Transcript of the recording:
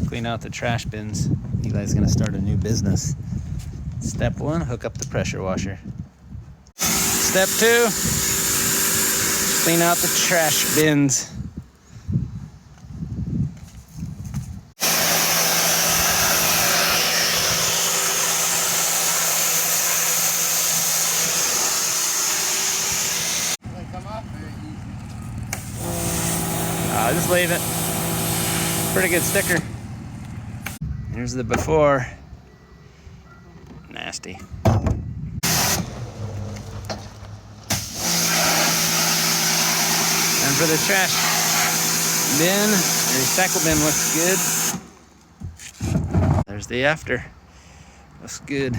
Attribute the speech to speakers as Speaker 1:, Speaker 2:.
Speaker 1: clean out the trash bins. Eli's gonna start a new business. Step 1, hook up the pressure washer. Step 2, clean out the trash bins. Just leave it. Pretty good sticker. Here's the before. Nasty. And for the trash bin, the recycle bin looks good. There's the after. Looks good.